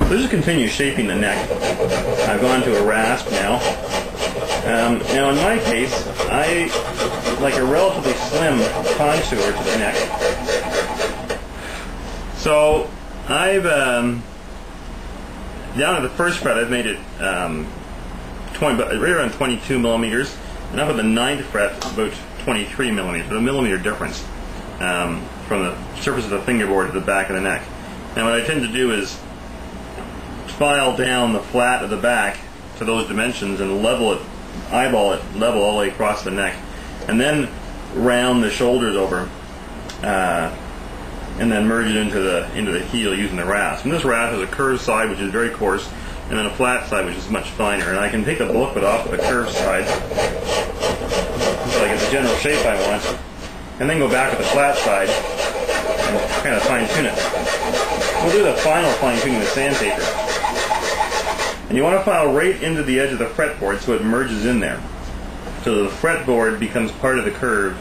So just continue shaping the neck. I've gone to a rasp now. Now in my case, I like a relatively slim contour to the neck. So I've down at the first fret, I've made it right around 22 millimeters, and up at the 9th fret about 23 millimeters, a millimeter difference from the surface of the fingerboard to the back of the neck. Now what I tend to do is file down the flat of the back to those dimensions and level it, eyeball it level all the way across the neck, and then round the shoulders over, and then merge it into the heel using the rasp. And this rasp has a curved side which is very coarse, and then a flat side which is much finer. And I can take the bulk of it off the curved side, so I get the general shape I want, and then go back with the flat side and kind of fine tune it. We'll do the final fine tuning with sandpaper. And you want to file right into the edge of the fretboard so it merges in there, so the fretboard becomes part of the curve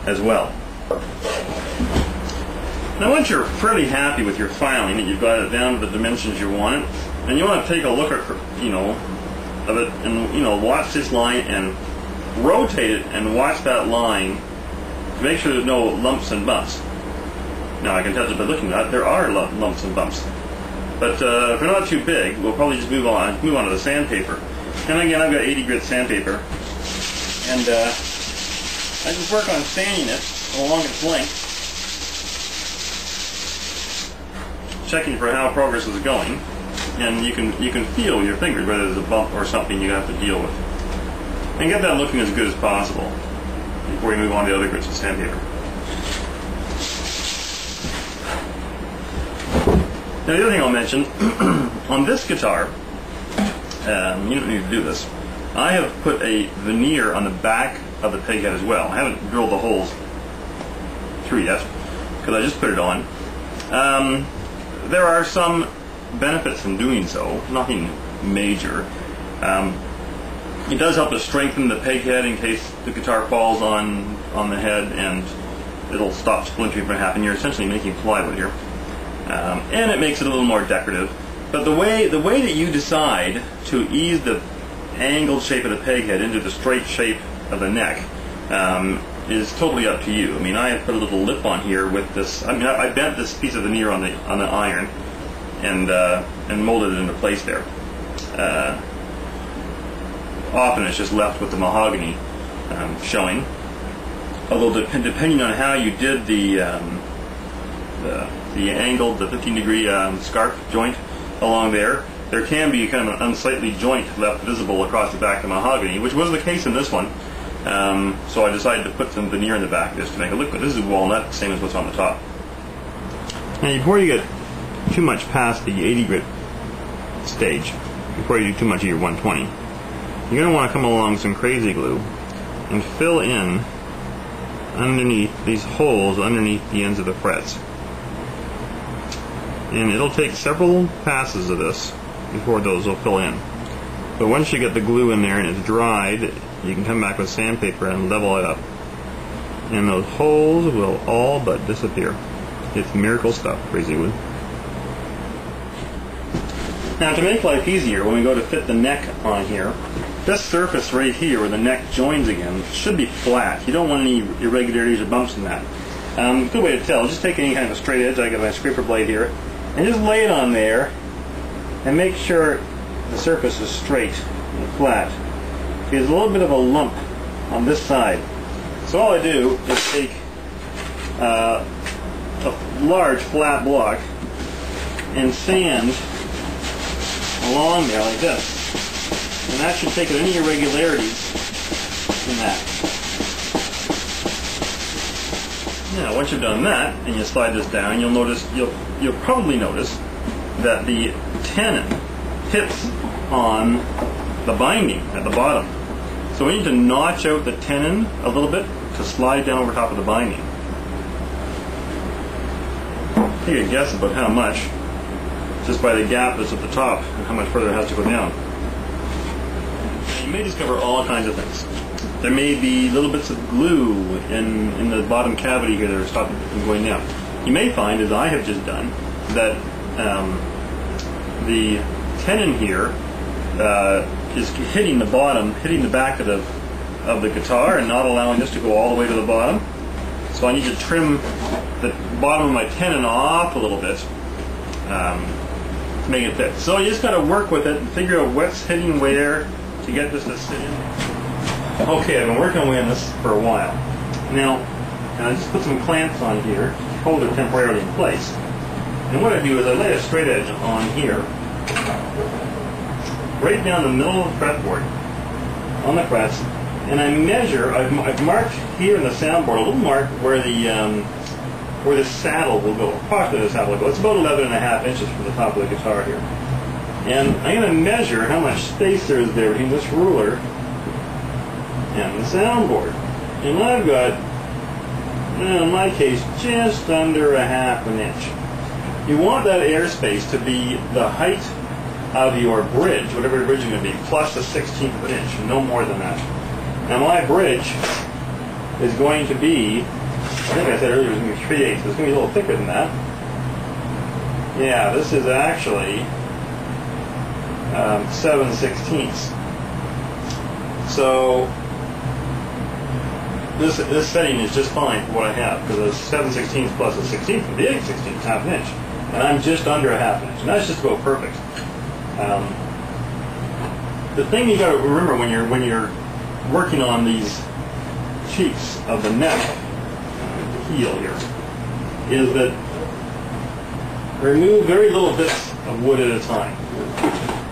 as well. Now once you're fairly happy with your filing, that you've got it down to the dimensions you want it, and you want to take a look at, of it, and watch this line and rotate it and watch that line to make sure there's no lumps and bumps. Now I can tell you by looking at it, there are lumps and bumps. But if they're not too big, we'll probably just move on to the sandpaper. And again, I've got 80 grit sandpaper, and I just work on sanding it along its length, checking for how progress is going, and you can feel with your fingers whether there's a bump or something you have to deal with, and get that looking as good as possible before you move on to the other grits of sandpaper. Now the other thing I'll mention, on this guitar, you don't need to do this, I have put a veneer on the back of the peg head as well. I haven't drilled the holes through yet, because I just put it on. There are some benefits from doing so, nothing major. It does help to strengthen the peg head in case the guitar falls on the head, and it'll stop splintering from happening. You're essentially making plywood here. And it makes it a little more decorative. But the way that you decide to ease the angled shape of the peg head into the straight shape of the neck is totally up to you. I mean, I have put a little lip on here with this. I mean, I bent this piece of veneer on the iron and molded it into place there. Often it's just left with the mahogany showing. Although depending on how you did the angled, the 15-degree scarf joint along there can be kind of an unsightly joint left visible across the back of the mahogany, which was the case in this one. So I decided to put some veneer in the back just to make it look good. This is walnut, same as what's on the top. Now before you get too much past the 80 grit stage, before you do too much of your 120, you're going to want to come along with some crazy glue and fill in underneath these holes underneath the ends of the frets. And it'll take several passes of this before those will fill in. But once you get the glue in there and it's dried, you can come back with sandpaper and level it up. And those holes will all but disappear. It's miracle stuff, crazy glue. Now to make life easier, when we go to fit the neck on here, this surface right here where the neck joins again should be flat. You don't want any irregularities or bumps in that. Good way to tell, just take any kind of a straight edge, I got my scraper blade here, and just lay it on there and make sure the surface is straight and flat. There's a little bit of a lump on this side. So all I do is take a large flat block and sand along there like this. And that should take out any irregularities in that. Now once you've done that and you slide this down, you'll probably notice that the tenon hits on the binding at the bottom. So we need to notch out the tenon a little bit to slide down over top of the binding. Take a guess about how much, just by the gap that's at the top and how much further it has to go down. You may discover all kinds of things. There may be little bits of glue in the bottom cavity here that are stopping it from going down. You may find, as I have just done, that the tenon here is hitting the bottom, hitting the back of the guitar and not allowing this to go all the way to the bottom. So I need to trim the bottom of my tenon off a little bit to make it fit. So you just got to work with it and figure out what's hitting where to get this to sit in. Okay, I've been working away on this for a while. Now, I just put some clamps on here to hold it temporarily in place. And what I do is I lay a straight edge on here, right down the middle of the fretboard, on the frets, and I measure. I've marked here in the soundboard a little mark where the saddle will go. Approximately the saddle will go. It's about 11.5 inches from the top of the guitar here. And I'm going to measure how much space there is there between this ruler and the soundboard. And I've got, in my case, just under 1/2 inch. You want that airspace to be the height of your bridge, whatever bridge is going to be, plus a 1/16 of an inch, no more than that. Now my bridge is going to be, I think I said earlier it was going to be 3/8, so it's going to be a little thicker than that. Yeah, this is actually 7/16. So this setting is just fine for what I have, because a 7/16 plus a 16 would be 8/16, 1/2 inch. And I'm just under 1/2 inch, and that's just about perfect. The thing you got to remember when you're working on these cheeks of the neck, the heel here, is that remove very little bits of wood at a time,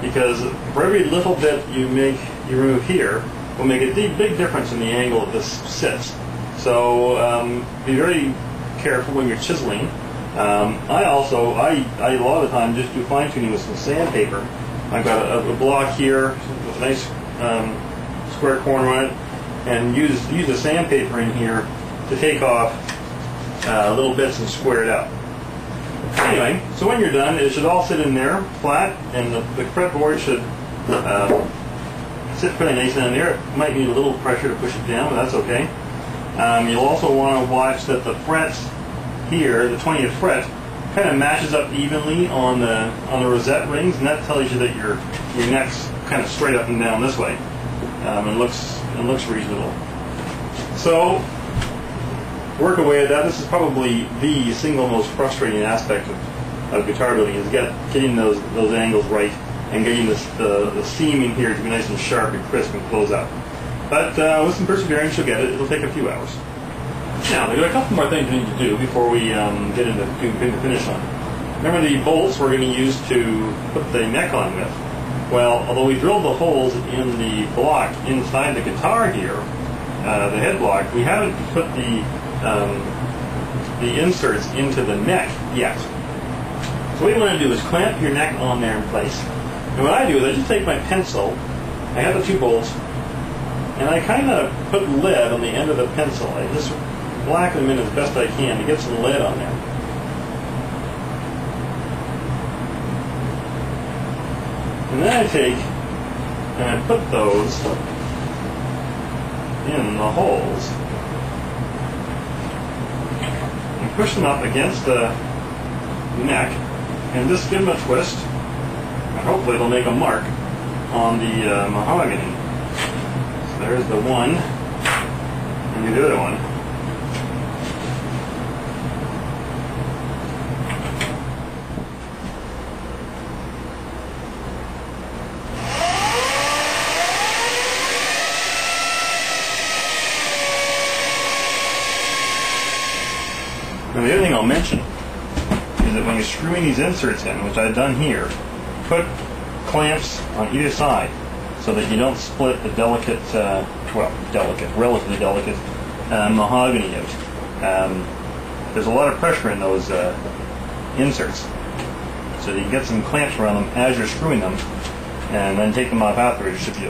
because for every little bit you remove here will make a big difference in the angle that this sits. So be very careful when you're chiseling. I a lot of the time just do fine tuning with some sandpaper. I've got a block here with a nice square corner on it, and use the sandpaper in here to take off little bits and square it out. Anyway, so when you're done, it should all sit in there flat, and the fretboard should sit pretty nice down there. It might need a little pressure to push it down, but that's okay. You'll also want to watch that the frets here, the 20th fret, kind of matches up evenly on the rosette rings, and that tells you that your neck's kind of straight up and down this way. It looks reasonable. So work away at that. This is probably the single most frustrating aspect of guitar building, is getting those angles right and getting the seam in here to be nice and sharp and crisp and close up. But with some perseverance, you'll get it. It'll take a few hours. Now, there are a couple more things we need to do before we get into the finish line. Remember the bolts we're going to use to put the neck on with? Well, although we drilled the holes in the block inside the guitar here, the head block, we haven't put the inserts into the neck yet. So what you want to do is clamp your neck on there in place. And what I do is I just take my pencil, I have the 2 bolts, and I kind of put lead on the end of the pencil. I just blacken them in as best I can to get some lead on there. And then I take and I put those in the holes and push them up against the neck and just give them a twist, and hopefully it'll make a mark on the mahogany. So there's the one, and the other one. Now the other thing I'll mention is that when you're screwing these inserts in, which I've done here, put clamps on either side so that you don't split the relatively delicate mahogany out. There's a lot of pressure in those inserts, so that you can get some clamps around them as you're screwing them, and then take them off afterwards. It should be